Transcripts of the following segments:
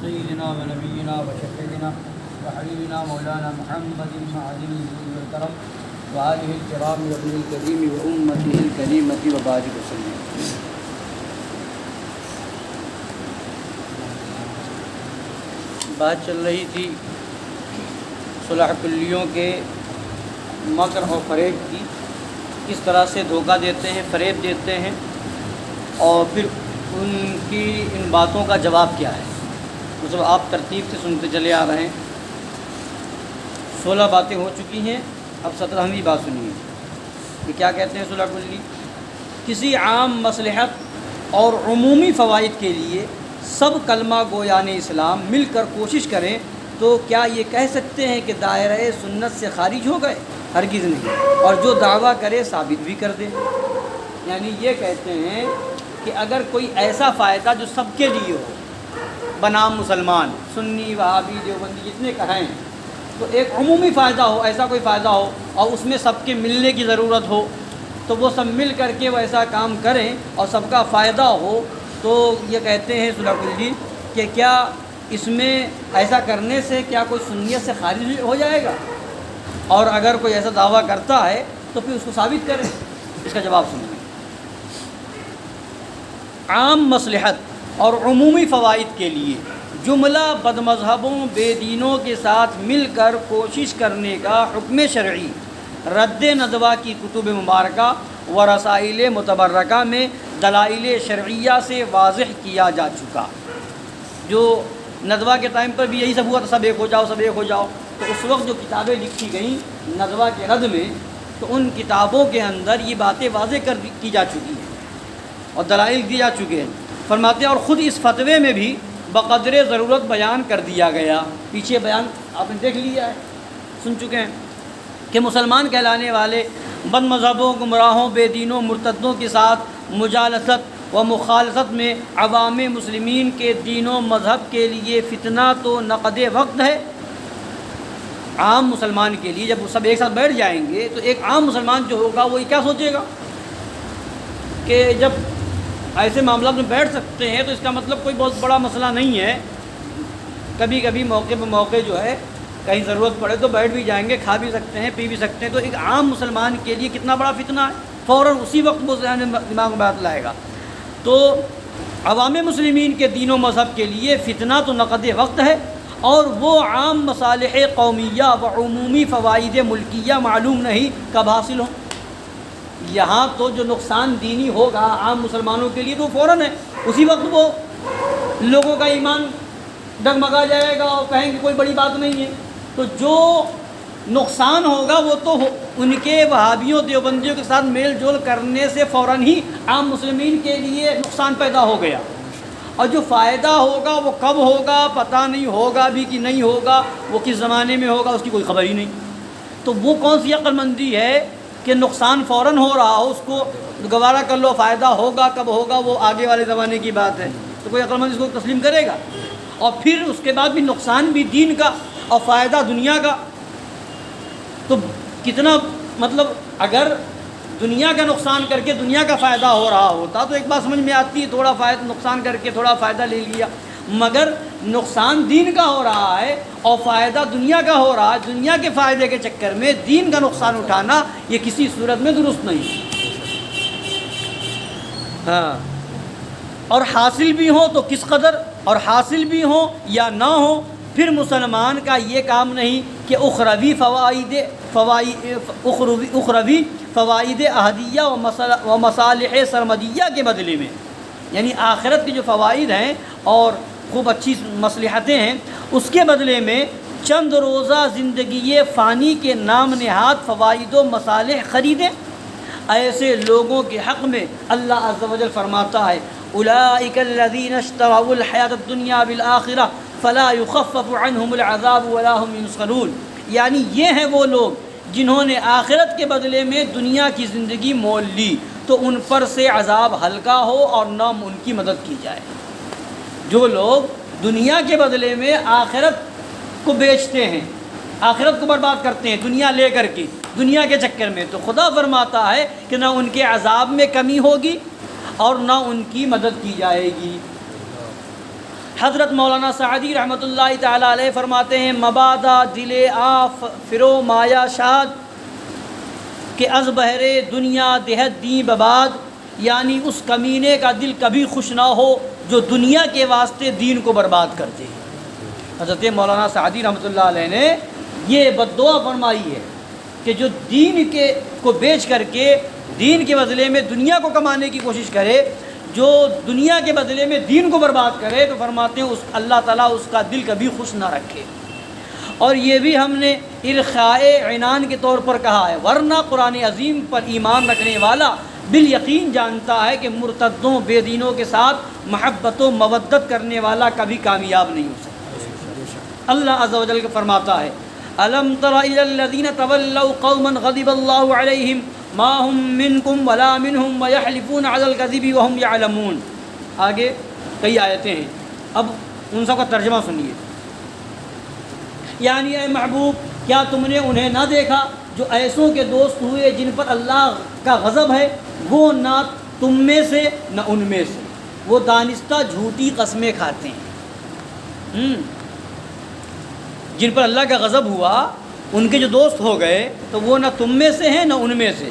سيدنا ونبينا وشفيعنا وحبيبنا مولانا محمد معدن الجود والكرم وآله الكرام وابن الكريم وأمته الكريمة وبارك وسلم. بات چل رہی تھی صلح کلیوں کے مکر اور فریب کی، کس طرح سے دھوکہ دیتے ہیں، فریب دیتے ہیں، اور پھر ان کی ان باتوں کا جواب کیا ہے. مطلب آپ ترتیب سے سنتے چلے آ رہے ہیں. 16 باتیں ہو چکی ہیں، اب 17ویں بات سنیے کہ کیا کہتے ہیں صلح کلی. کسی عام مصلحت اور عمومی فوائد کے لیے سب کلمہ گویان اسلام مل کر کوشش کریں تو کیا یہ کہہ سکتے ہیں کہ دائرہ سنت سے خارج ہو گئے؟ ہرگز نہیں. اور جو دعویٰ کرے ثابت بھی کر دے. یعنی یہ کہتے ہیں کہ اگر کوئی ایسا فائدہ جو سب کے لیے ہو، بنام مسلمان، سنی، وہابی، دیوبندی جتنے کہیں، تو ایک عمومی فائدہ ہو، ایسا کوئی فائدہ ہو اور اس میں سب کے ملنے کی ضرورت ہو، تو وہ سب مل کر کے وہ ایسا کام کریں اور سب کا فائدہ ہو، تو یہ کہتے ہیں صلح کلی کہ کیا اس میں ایسا کرنے سے کیا کوئی سنیت سے خارج ہو جائے گا؟ اور اگر کوئی ایسا دعویٰ کرتا ہے تو پھر اس کو ثابت کریں. اس کا جواب سنیں. عام مصلحت اور عمومی فوائد کے لیے جملہ بد مذہبوں، بے دینوں کے ساتھ مل کر کوشش کرنے کا حکم شرعی رد ندوہ کی کتب مبارکہ و رسائل متبرکہ میں دلائل شرعیہ سے واضح کیا جا چکا. جو ندوہ کے ٹائم پر بھی یہی سب ہوا تھا، سب ایک ہو جاؤ، سب ایک ہو جاؤ. تو اس وقت جو کتابیں لکھی گئیں ندوہ کے رد میں، تو ان کتابوں کے اندر یہ باتیں واضح کی جا چکی ہیں اور دلائل دی جا چکے ہیں. فرماتے ہیں اور خود اس فتوے میں بھی بقدر ضرورت بیان کر دیا گیا. پیچھے بیان آپ نے دیکھ لیا ہے، سن چکے ہیں کہ مسلمان کہلانے والے بد مذہبوں، گمراہوں، بے دینوں، مرتدوں کے ساتھ مجالست و مخالفت میں عوام مسلمین کے دین و مذہب کے لیے فتنہ تو نقد وقت ہے. عام مسلمان کے لیے جب وہ سب ایک ساتھ بیٹھ جائیں گے تو ایک عام مسلمان جو ہوگا وہ کیا سوچے گا کہ جب ایسے معاملات میں بیٹھ سکتے ہیں تو اس کا مطلب کوئی بہت بڑا مسئلہ نہیں ہے. کبھی کبھی موقع پہ موقع جو ہے کہیں ضرورت پڑے تو بیٹھ بھی جائیں گے، کھا بھی سکتے ہیں، پی بھی سکتے ہیں. تو ایک عام مسلمان کے لیے کتنا بڑا فتنہ ہے، فوراً اسی وقت وہ ذہن دماغ میں بات لائے گا. تو عوام مسلمین کے دین و مذہب کے لیے فتنہ تو نقد وقت ہے، اور وہ عام مصالح قومیہ و عمومی فوائد ملکیہ معلوم نہیں کب حاصل ہوں. یہاں تو جو نقصان دینی ہوگا عام مسلمانوں کے لیے تو فوراً ہے، اسی وقت وہ لوگوں کا ایمان ڈگمگا جائے گا اور کہیں کہ کوئی بڑی بات نہیں ہے. تو جو نقصان ہوگا وہ تو ان کے وہابیوں، دیوبندیوں کے ساتھ میل جول کرنے سے فوراً ہی عام مسلمین کے لیے نقصان پیدا ہو گیا. اور جو فائدہ ہوگا وہ کب ہوگا پتہ نہیں، ہوگا بھی کہ نہیں ہوگا، وہ کس زمانے میں ہوگا اس کی کوئی خبر ہی نہیں. تو وہ کون سی عقل مندی ہے کہ نقصان فوراً ہو رہا ہو، اس کو گوارا کر لو، فائدہ ہوگا کب ہوگا وہ آگے والے زمانے کی بات ہے. تو کوئی عقل مند اس کو تسلیم کرے گا؟ اور پھر اس کے بعد بھی نقصان بھی دین کا اور فائدہ دنیا کا. تو کتنا مطلب اگر دنیا کا نقصان کر کے دنیا کا فائدہ ہو رہا ہوتا تو ایک بات سمجھ میں آتی ہے، تھوڑا فائدہ نقصان کر کے تھوڑا فائدہ لے لیا. مگر نقصان دین کا ہو رہا ہے اور فائدہ دنیا کا ہو رہا ہے. دنیا کے فائدے کے چکر میں دین کا نقصان اٹھانا یہ کسی صورت میں درست نہیں. ہاں، اور حاصل بھی ہو تو کس قدر، اور حاصل بھی ہو یا نہ ہو پھر مسلمان کا یہ کام نہیں کہ اخروی فوائد احدیہ و مصالح سرمدیہ کے بدلے میں، یعنی آخرت کے جو فوائد ہیں اور خوب اچھی مصلحتیں ہیں اس کے بدلے میں چند روزہ زندگی فانی کے نام نہاد فوائد و مصالح خریدیں. ایسے لوگوں کے حق میں اللہ عز و جل فرماتا ہے اولئک الذین اشتروا الحیاۃ الدنیا بالآخرہ فلا یخفف عنہم العذاب ولا هم ینصرون. یعنی یہ ہیں وہ لوگ جنہوں نے آخرت کے بدلے میں دنیا کی زندگی مول لی تو ان پر سے عذاب ہلکا ہو اور نہ ان کی مدد کی جائے. جو لوگ دنیا کے بدلے میں آخرت کو بیچتے ہیں، آخرت کو برباد کرتے ہیں دنیا لے کر کے، دنیا کے چکر میں، تو خدا فرماتا ہے کہ نہ ان کے عذاب میں کمی ہوگی اور نہ ان کی مدد کی جائے گی. حضرت مولانا سعدی رحمۃ اللہ تعالیٰ علیہ فرماتے ہیں مبادا دل آف فرو مایا شاد کہ از بہرے دنیا دہت دیں بباد، یعنی اس کمینے کا دل کبھی خوش نہ ہو جو دنیا کے واسطے دین کو برباد کر دے۔ حضرت مولانا سعدی رحمۃ اللہ علیہ نے یہ بد دعا فرمائی ہے کہ جو دین کو بیچ کر کے دین کے بدلے میں دنیا کو کمانے کی کوشش کرے، جو دنیا کے بدلے میں دین کو برباد کرے، تو فرماتے ہیں اللہ تعالیٰ اس کا دل کبھی خوش نہ رکھے۔ اور یہ بھی ہم نے ارخائے عنان کے طور پر کہا ہے، ورنہ قرآن عظیم پر ایمان رکھنے والا بالیقین جانتا ہے کہ مرتدوں بے دینوں کے ساتھ محبت و مودت کرنے والا کبھی کامیاب نہیں ہو سکتا۔ اللہ عز و جل فرماتا ہے الم تر الی الذین تولوا قوما غضب اللہ علیہم ما هم منکم ولا منہم ویحلفون علی الکذب وهم یعلمون۔ آگے کئی آیتیں ہیں، اب ان سب کا ترجمہ سنیے۔ یعنی اے محبوب کیا تم نے انہیں نہ دیکھا جو ایسوں کے دوست ہوئے جن پر اللہ کا غضب ہے، وہ نہ تم میں سے نہ ان میں سے، وہ دانستہ جھوٹی قسمیں کھاتے ہیں۔ جن پر اللہ کا غضب ہوا ان کے جو دوست ہو گئے تو وہ نہ تم میں سے ہیں نہ ان میں سے۔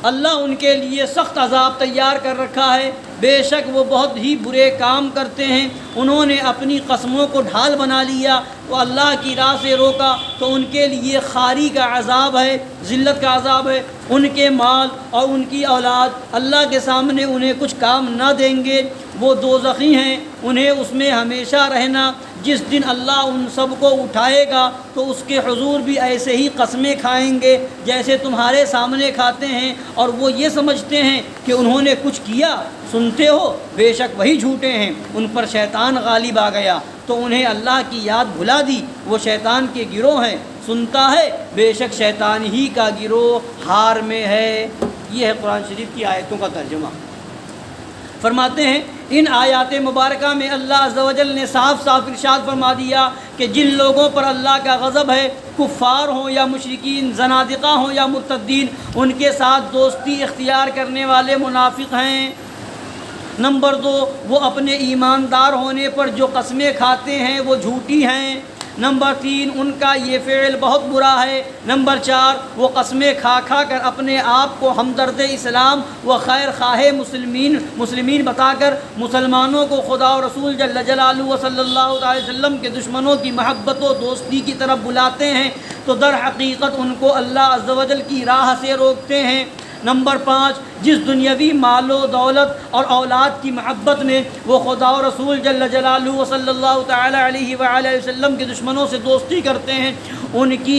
اللہ ان کے لیے سخت عذاب تیار کر رکھا ہے، بے شک وہ بہت ہی برے کام کرتے ہیں۔ انہوں نے اپنی قسموں کو ڈھال بنا لیا، وہ اللہ کی راہ سے روکا تو ان کے لیے خاری کا عذاب ہے، ذلت کا عذاب ہے۔ ان کے مال اور ان کی اولاد اللہ کے سامنے انہیں کچھ کام نہ دیں گے، وہ دوزخی ہیں، انہیں اس میں ہمیشہ رہنا۔ جس دن اللہ ان سب کو اٹھائے گا تو اس کے حضور بھی ایسے ہی قسمیں کھائیں گے جیسے تمہارے سامنے کھاتے ہیں، اور وہ یہ سمجھتے ہیں کہ انہوں نے کچھ کیا۔ سنتے ہو بے شک وہی جھوٹے ہیں، ان پر شیطان غالب آ گیا تو انہیں اللہ کی یاد بھلا دی، وہ شیطان کے گروہ ہیں۔ سنتا ہے بے شک شیطان ہی کا گروہ ہار میں ہے۔ یہ ہے قرآن شریف کی آیتوں کا ترجمہ۔ فرماتے ہیں ان آیات مبارکہ میں اللہ عز و جل نے صاف صاف ارشاد فرما دیا کہ جن لوگوں پر اللہ کا غضب ہے، کفار ہوں یا مشرکین، زنادقہ ہوں یا مرتدین، ان کے ساتھ دوستی اختیار کرنے والے منافق ہیں۔ نمبر 2، وہ اپنے ایماندار ہونے پر جو قسمیں کھاتے ہیں وہ جھوٹی ہیں۔ نمبر 3، ان کا یہ فعل بہت برا ہے۔ نمبر 4، وہ قسمیں کھا کھا کر اپنے آپ کو ہمدرد اسلام و خیر خواہ مسلمین بتا کر مسلمانوں کو خدا و رسول جل جلالہ و صلی اللہ علیہ وسلم کے دشمنوں کی محبت و دوستی کی طرف بلاتے ہیں، تو در حقیقت ان کو اللہ عز و جل کی راہ سے روکتے ہیں۔ نمبر 5، جس دنیاوی مال و دولت اور اولاد کی محبت میں وہ خدا و رسول جل جلالہ و صلی اللہ تعالی علیہ وآلہ وسلم کے دشمنوں سے دوستی کرتے ہیں، ان کی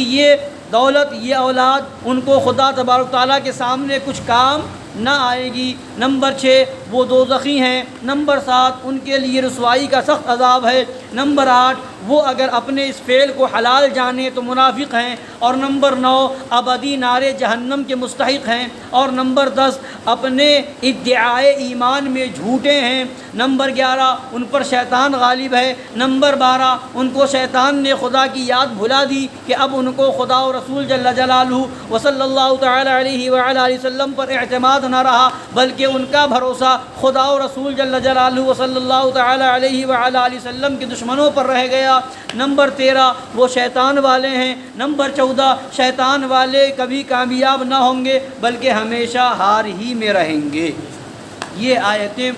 یہ دولت، یہ اولاد ان کو خدا تبارک تعالیٰ کے سامنے کچھ کام نہ آئے گی۔ نمبر 6، وہ دوزخی ہیں۔ نمبر 7، ان کے لیے رسوائی کا سخت عذاب ہے۔ نمبر 8، وہ اگر اپنے اس فعل کو حلال جانے تو منافق ہیں۔ اور نمبر 9، ابدی نار جہنم کے مستحق ہیں۔ اور نمبر 10، اپنے ادعائے ایمان میں جھوٹے ہیں۔ نمبر 11، ان پر شیطان غالب ہے۔ نمبر 12، ان کو شیطان نے خدا کی یاد بھلا دی کہ اب ان کو خدا و رسول جل جلالہ و صلی اللہ تعالی علیہ وآلہ وسلم پر اعتماد نہ رہا، بلکہ ان کا بھروسہ خدا و رسول جل جلالہ و صلی اللہ تعالی علیہ وآلہ وسلم کے دشمنوں پر رہ گیا۔ نمبر 13، وہ شیطان والے ہیں۔ نمبر 14، شیطان والے کبھی کامیاب نہ ہوں گے بلکہ ہمیشہ ہار ہی میں رہیں گے۔ یہ آیتیں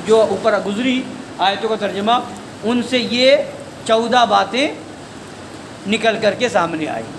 جو اوپر گزری آیتوں کا ترجمہ، ان سے یہ 14 باتیں نکل کر کے سامنے آئی۔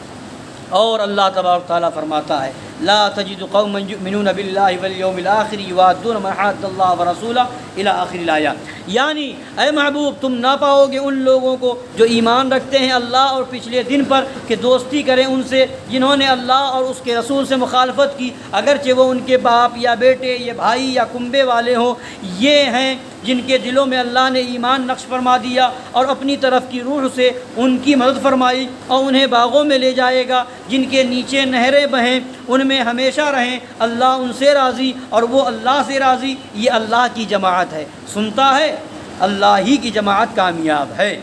اور اللہ تبارک تعالیٰ فرماتا ہے لا تجد قوما یؤمنون باللہ والیوم الآخر یوادون من حاد اللہ ورسولہ الی آخر الآیہ۔ یعنی اے محبوب تم نہ پاؤ گے ان لوگوں کو جو ایمان رکھتے ہیں اللہ اور پچھلے دن پر کہ دوستی کریں ان سے جنہوں نے اللہ اور اس کے رسول سے مخالفت کی، اگرچہ وہ ان کے باپ یا بیٹے یا بھائی یا کنبے والے ہوں۔ یہ ہیں جن کے دلوں میں اللہ نے ایمان نقش فرما دیا اور اپنی طرف کی روح سے ان کی مدد فرمائی، اور انہیں باغوں میں لے جائے گا جن کے نیچے نہریں بہیں، ان میں ہمیشہ رہیں، اللہ ان سے راضی اور وہ اللہ سے راضی۔ یہ اللہ کی جماعت ہے، سنتا ہے اللہ ہی کی جماعت کامیاب ہے۔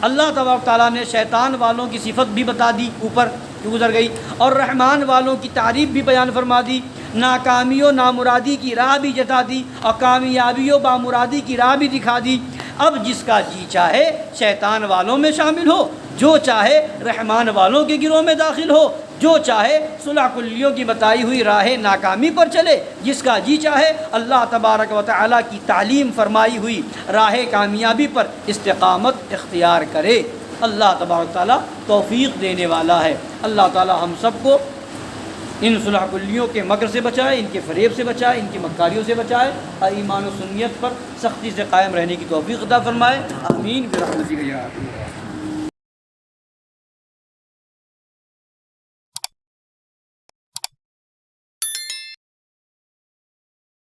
اللہ تبارک تعالیٰ نے شیطان والوں کی صفت بھی بتا دی، اوپر جو گزر گئی، اور رحمان والوں کی تعریف بھی بیان فرما دی، ناکامی و نامرادی کی راہ بھی جتا دی اور کامیابی و بامرادی کی راہ بھی دکھا دی۔ اب جس کا جی چاہے شیطان والوں میں شامل ہو، جو چاہے رحمان والوں کے گروہ میں داخل ہو، جو چاہے صلح کلیوں کی بتائی ہوئی راہ ناکامی پر چلے، جس کا جی چاہے اللہ تبارک و تعالیٰ کی تعلیم فرمائی ہوئی راہ کامیابی پر استقامت اختیار کرے۔ اللہ تبارک و تعالیٰ توفیق دینے والا ہے۔ اللہ تعالیٰ ہم سب کو ان صلح کلیوں کے مکر سے بچائے، ان کے فریب سے بچائے، ان کی مکاریوں سے بچائے، اور ایمان و سنیت پر سختی سے قائم رہنے کی توفیق عطا فرمائے۔ آمین برحمتک یا ارحم الراحمین۔